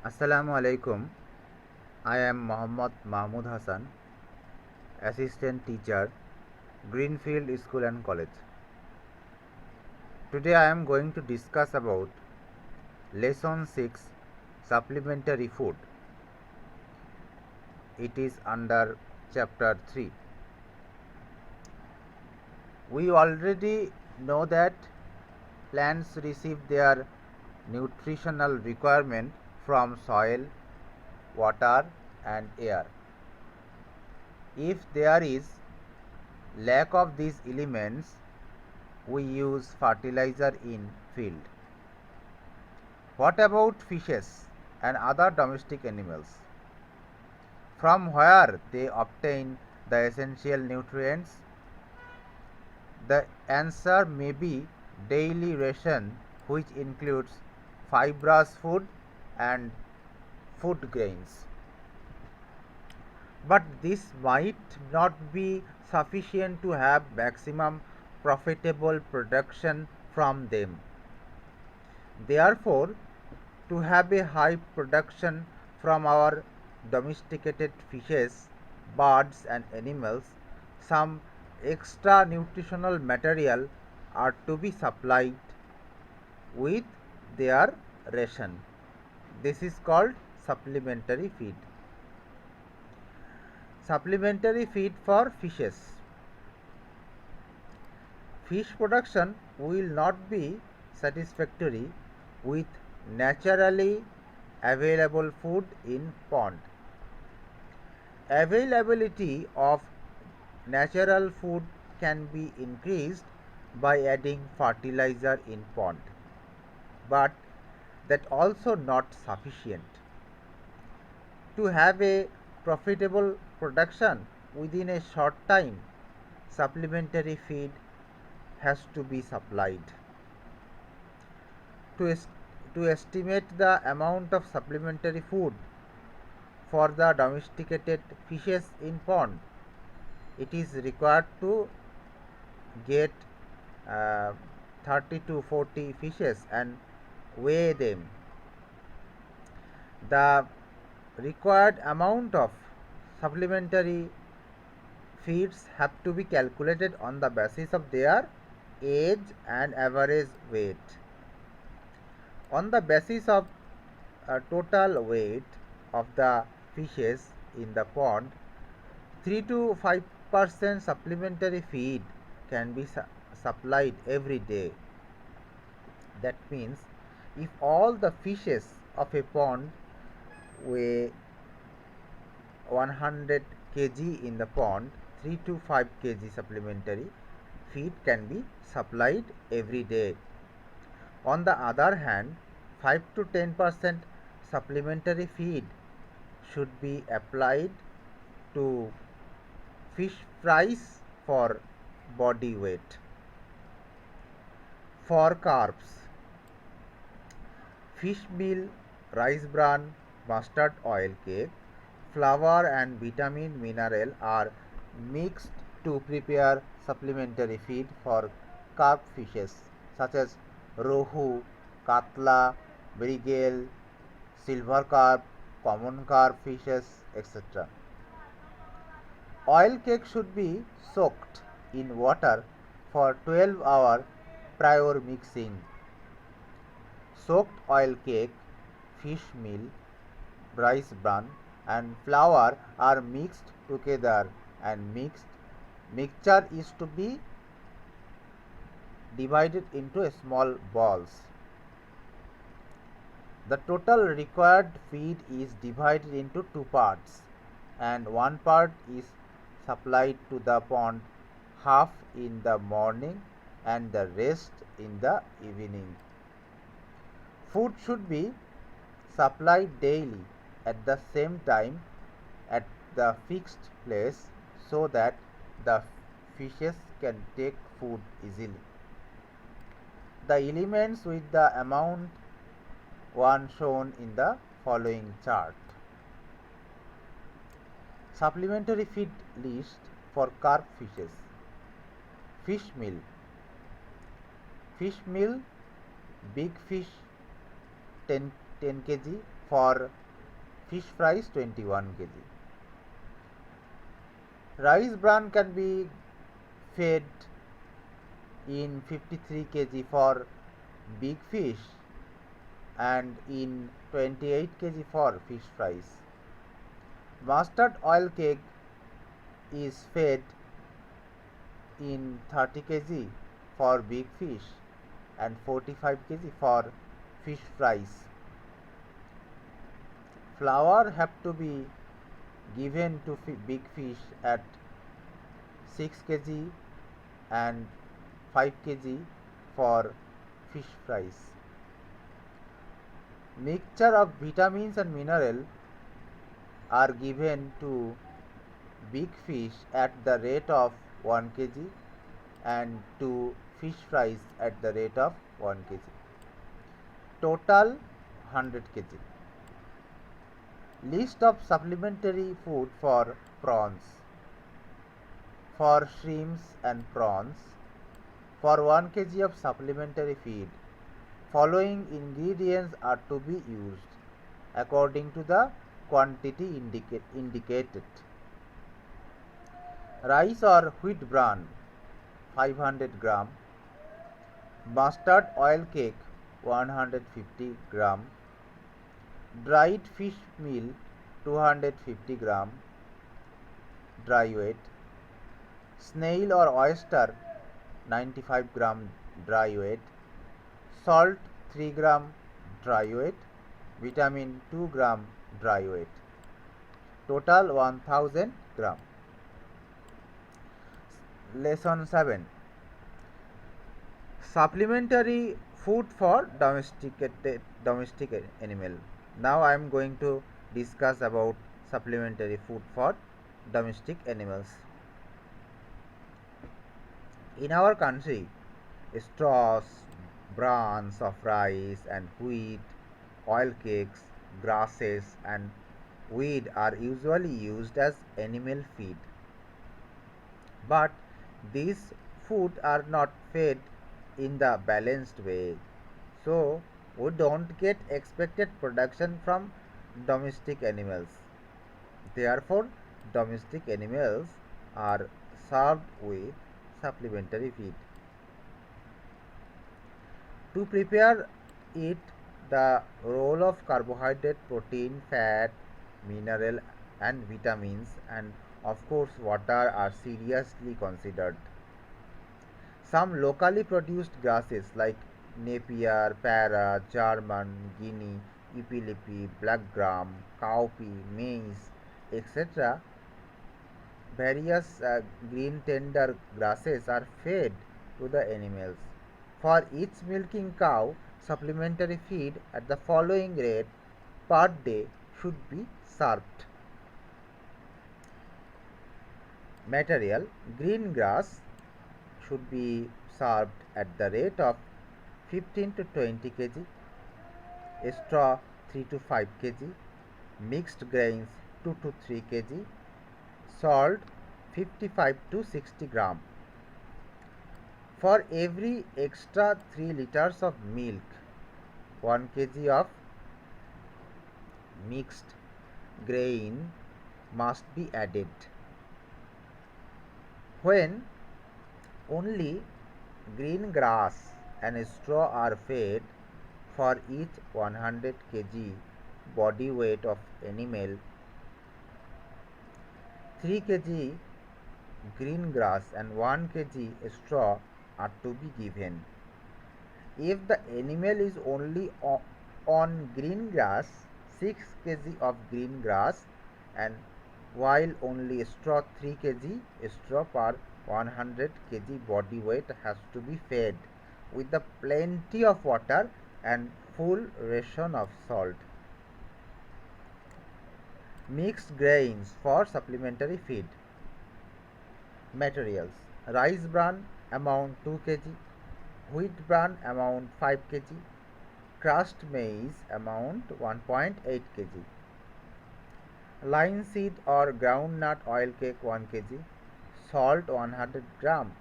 Assalamu alaikum. I am Mohammad Mahmud Hassan, Assistant Teacher, Greenfield School and College. Today I am going to discuss about Lesson 6 Supplementary Food. It is under Chapter 3. We already know that plants receive their nutritional requirement from soil, water and air. If there is lack of these elements, we use fertilizer in field. What about fishes and other domestic animals? From where they obtain the essential nutrients? The answer may be daily ration, which includes fibrous food and food grains. But this might not be sufficient to have maximum profitable production from them. Therefore, to have a high production from our domesticated fishes, birds and animals, some extra nutritional material are to be supplied with their ration. This is called supplementary feed. Supplementary feed for fishes. Fish production will not be satisfactory with naturally available food in pond. Availability of natural food can be increased by adding fertilizer in pond, but that also not sufficient. To have a profitable production within a short time, supplementary feed has to be supplied. To estimate the amount of supplementary food for the domesticated fishes in pond, it is required to get 30 to 40 fishes and weigh them. The required amount of supplementary feeds have to be calculated on the basis of their age and average weight. On the basis of total weight of the fishes in the pond, 3 to 5% supplementary feed can be supplied every day. That means if all the fishes of a pond weigh 100 kg in the pond, 3 to 5 kg supplementary feed can be supplied every day. On the other hand, 5 to 10% supplementary feed should be applied to fish fries for body weight. For carbs, fish meal, rice bran, mustard oil cake, flour and vitamin mineral are mixed to prepare supplementary feed for carp fishes such as rohu, katla, mrigel, silver carp, common carp fishes, etc. Oil cake should be soaked in water for 12 hours prior mixing. Soaked oil cake, fish meal, rice bran and flour are mixed together and mixture is to be divided into small balls. The total required feed is divided into two parts and one part is supplied to the pond half in the morning and the rest in the evening. Food should be supplied daily at the same time at the fixed place so that the fishes can take food easily. The elements with the amount one shown in the following chart. Supplementary feed list for carp fishes. Fish meal. Fish meal, big fish 10 kg, For fish fries 21 kg. Rice bran can be fed in 53 kg for big fish and in 28 kg for fish fries. Mustard oil cake is fed in 30 kg for big fish and 45 kg for fish fries. Flour have to be given to big fish at 6 kg and 5 kg for fish fries. Mixture of vitamins and minerals are given to big fish at the rate of 1 kg and to fish fries at the rate of 1 kg. Total 100 kg. List of supplementary food for prawns. For shrimps and prawns, for 1 kg of supplementary feed, following ingredients are to be used according to the quantity indicated. Rice or wheat bran 500 gram, mustard oil cake 150 gram, dried fish meal 250 gram, dry weight, snail or oyster 95 gram dry weight, salt 3 gram dry weight, vitamin 2 gram dry weight. Total 1000 gram. Lesson 7. Supplementary food for domestic animal. Now I am going to discuss about supplementary food for domestic animals. In our country, straws, bran of rice and wheat, oil cakes, grasses and weed are usually used as animal feed. But these food are not fed in the balanced way, so we don't get expected production from domestic animals. Therefore, domestic animals are served with supplementary feed. To prepare it, the role of carbohydrate, protein, fat, mineral and vitamins and of course water are seriously considered. Some locally produced grasses like Napier, Para, German, Guinea, Epilipi, black gram, cowpea, maize, etc. Various green tender grasses are fed to the animals. For each milking cow, supplementary feed at the following rate per day should be served. Material: green grass should be served at the rate of 15 to 20 kg, straw 3 to 5 kg, mixed grains 2 to 3 kg, salt 55 to 60 gram. For every extra 3 liters of milk, 1 kg of mixed grain must be added. When only green grass and straw are fed, for each 100 kg body weight of animal, 3 kg green grass and 1 kg straw are to be given. If the animal is only on green grass, 6 kg of green grass and while only straw 3 kg straw per 100 kg body weight has to be fed with the plenty of water and full ration of salt. Mixed grains for supplementary feed. Materials: rice bran amount 2 kg, wheat bran amount 5 kg, crushed maize amount 1.8 kg, linseed or groundnut oil cake 1 kg, salt 100 gram,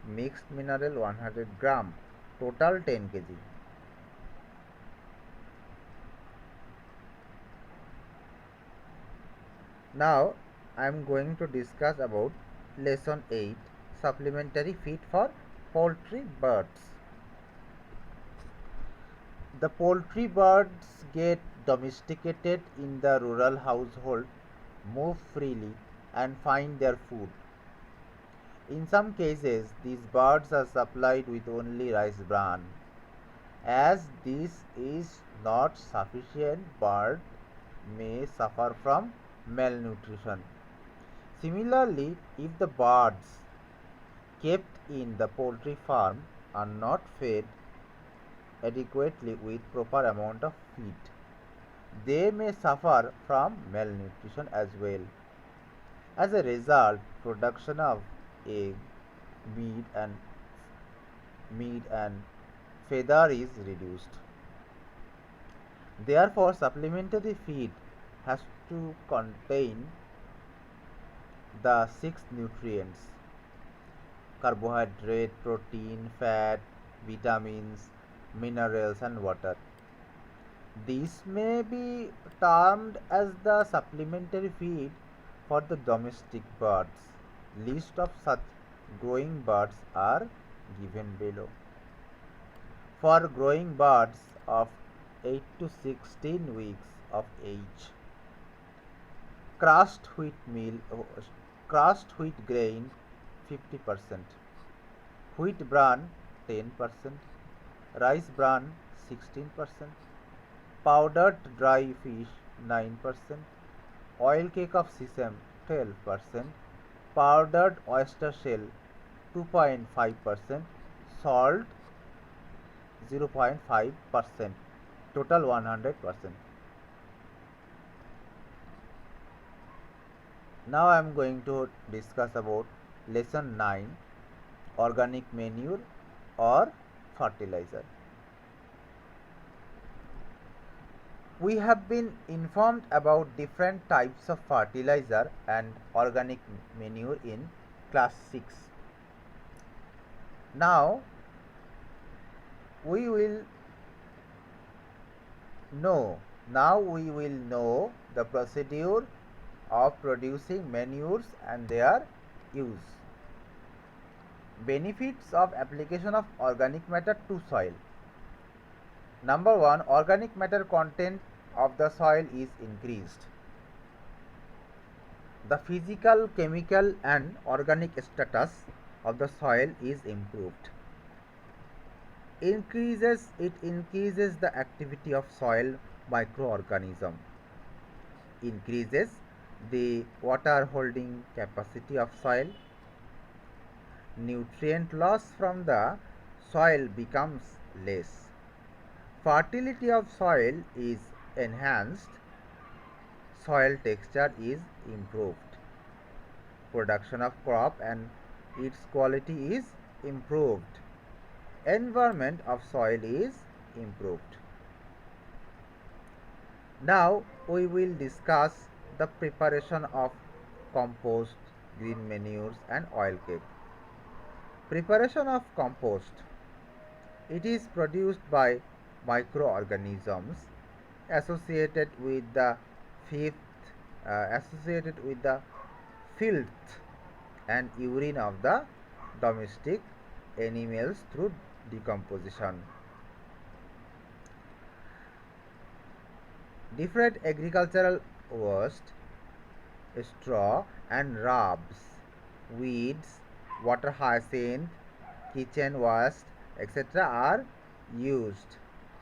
mixed mineral 100 gram, total 10 kg. Now I am going to discuss about lesson 8, supplementary feed for poultry birds. The poultry birds get domesticated in the rural household, move freely, and find their food. In some cases, these birds are supplied with only rice bran. As this is not sufficient, bird may suffer from malnutrition. Similarly, if the birds kept in the poultry farm are not fed adequately with proper amount of feed, they may suffer from malnutrition as well. As a result, production of egg, meat and feather is reduced. Therefore, supplementary feed has to contain the six nutrients: carbohydrate, protein, fat, vitamins, minerals, and water. These may be termed as the supplementary feed for the domestic birds. List of such growing birds are given below. For growing birds of 8 to 16 weeks of age, crushed wheat meal, crushed wheat grain 50%, wheat bran 10%, rice bran 16%, powdered dry fish 9%, oil cake of sesame 12%, powdered oyster shell 2.5%, salt 0.5%, total 100%. Now I am going to discuss about lesson 9, organic manure or fertilizer. We have been informed about different types of fertilizer and organic manure in class 6. Now we will know the procedure of producing manures and their use. Benefits of application of organic matter to soil. Number 1, organic matter content of the soil is increased. The physical, chemical and organic status of the soil is improved. It increases the activity of soil microorganism, increases the water holding capacity of soil, nutrient loss from the soil becomes less, fertility of soil is enhanced, soil texture is improved, production of crop and its quality is improved, environment of soil is improved. Now we will discuss the preparation of compost, green manures and oil cake. Preparation of compost. It is produced by microorganisms associated with the filth and urine of the domestic animals through decomposition. Different agricultural waste, straw and rubs, weeds, water hyacinth, kitchen waste, etc. are used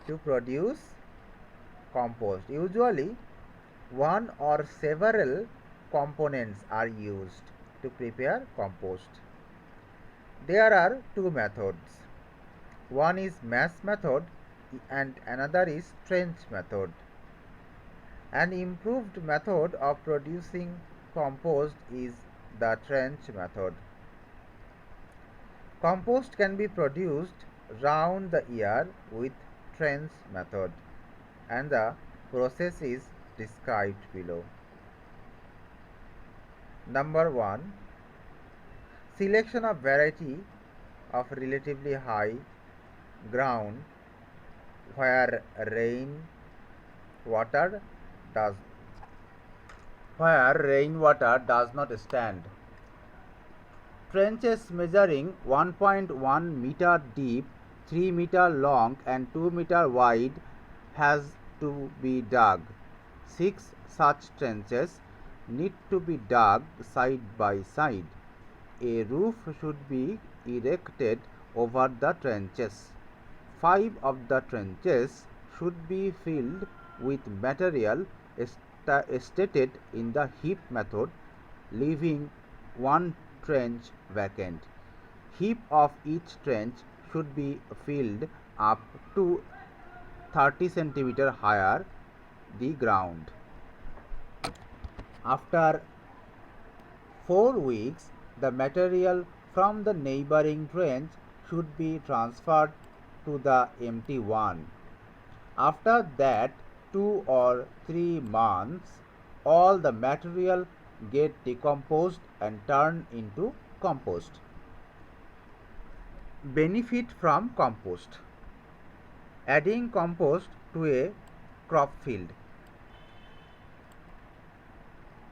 to produce compost. Usually, one or several components are used to prepare compost. There are two methods. One is mass method and another is trench method. An improved method of producing compost is the trench method. Compost can be produced round the year with trench method, and the process is described below. Number 1, selection of variety of relatively high ground where rain water does where rainwater does not stand. Trenches measuring 1.1 meter deep, 3 meter long and 2 meter wide has to be dug. 6 such trenches need to be dug side by side. A roof should be erected over the trenches. 5 of the trenches should be filled with material stated in the heap method, leaving one trench vacant. Heap of each trench should be filled up to 30 cm higher the ground. After 4 weeks, the material from the neighboring trench should be transferred to the empty one. After that, 2 or 3 months, all the material get decomposed and turned into compost. Benefit from compost. Adding compost to a crop field.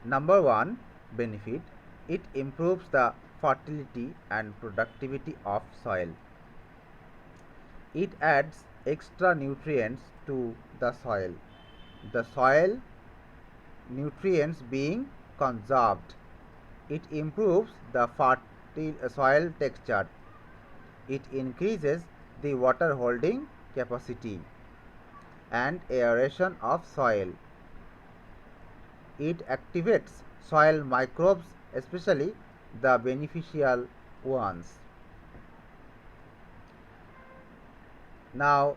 Number 1 benefit, it improves the fertility and productivity of soil. It adds extra nutrients to the soil. The soil nutrients being conserved. It improves the soil texture. It increases the water holding capacity and aeration of soil. It activates soil microbes, especially the beneficial ones. Now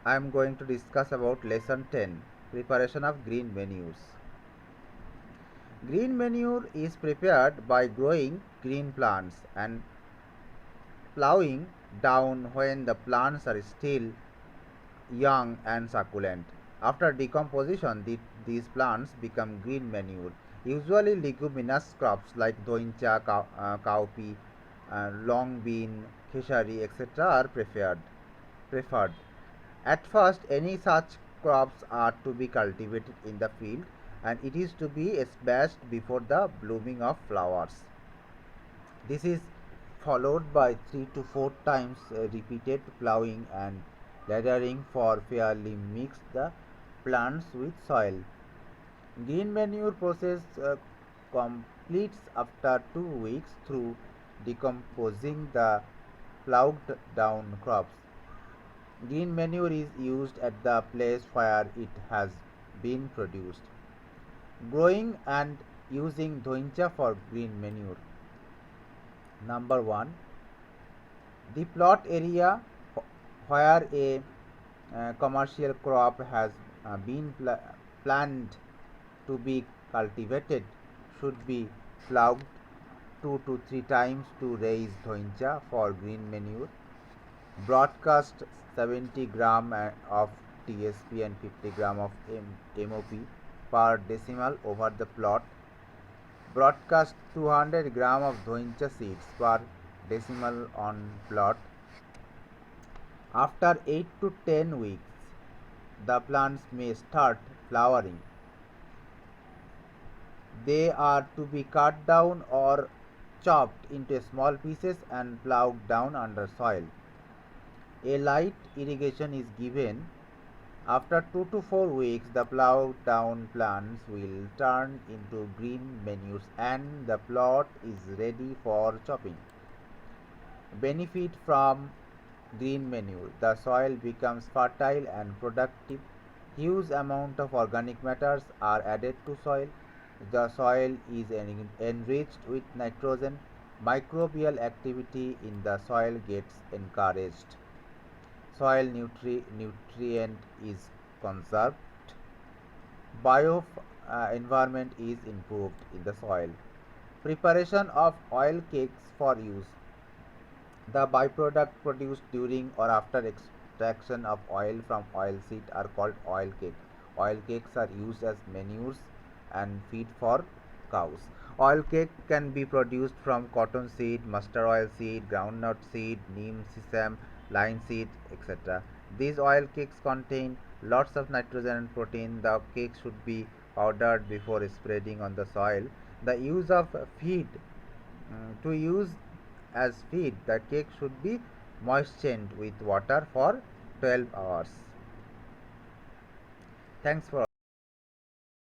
I am going to discuss about lesson 10, preparation of green manures. Green manure is prepared by growing green plants and plowing down when the plants are still young and succulent. After decomposition, these plants become green manure. Usually leguminous crops like doincha, cowpea, long bean, khesari, etc. are preferred. At first, any such crops are to be cultivated in the field and it is to be spaced before the blooming of flowers. This is followed by 3 to 4 times repeated plowing and laddering for fairly mix the plants with soil. Green manure process completes after 2 weeks through decomposing the plowed down crops. Green manure is used at the place where it has been produced. Growing and using doincha for green manure. Number 1. The plot area where a commercial crop has been planned to be cultivated should be plowed 2 to 3 times to raise doincha for green manure. Broadcast 70 gram of TSP and 50 gram of MOP per decimal over the plot. Broadcast 200 gram of doincha seeds per decimal on plot. After 8 to 10 weeks, the plants may start flowering. They are to be cut down or chopped into small pieces and plowed down under soil. A light irrigation is given. After 2 to 4 weeks, the plowed down plants will turn into green manures and the plot is ready for chopping. Benefit from green manure. The soil becomes fertile and productive. Huge amount of organic matters are added to soil. The soil is enriched with nitrogen. Microbial activity in the soil gets encouraged. Soil nutrient is conserved. Bio environment is improved in the soil. Preparation of oil cakes for use. The byproduct produced during or after extraction of oil from oilseed are called oil cake. Oil cakes are used as manures and feed for cows. Oil cake can be produced from cotton seed, mustard oil seed, groundnut seed, neem, sesame, linseed, etc. These oil cakes contain lots of nitrogen and protein. The cake should be powdered before spreading on the soil. The use of feed to use as feed, the cake should be moistened with water for 12 hours. Thanks for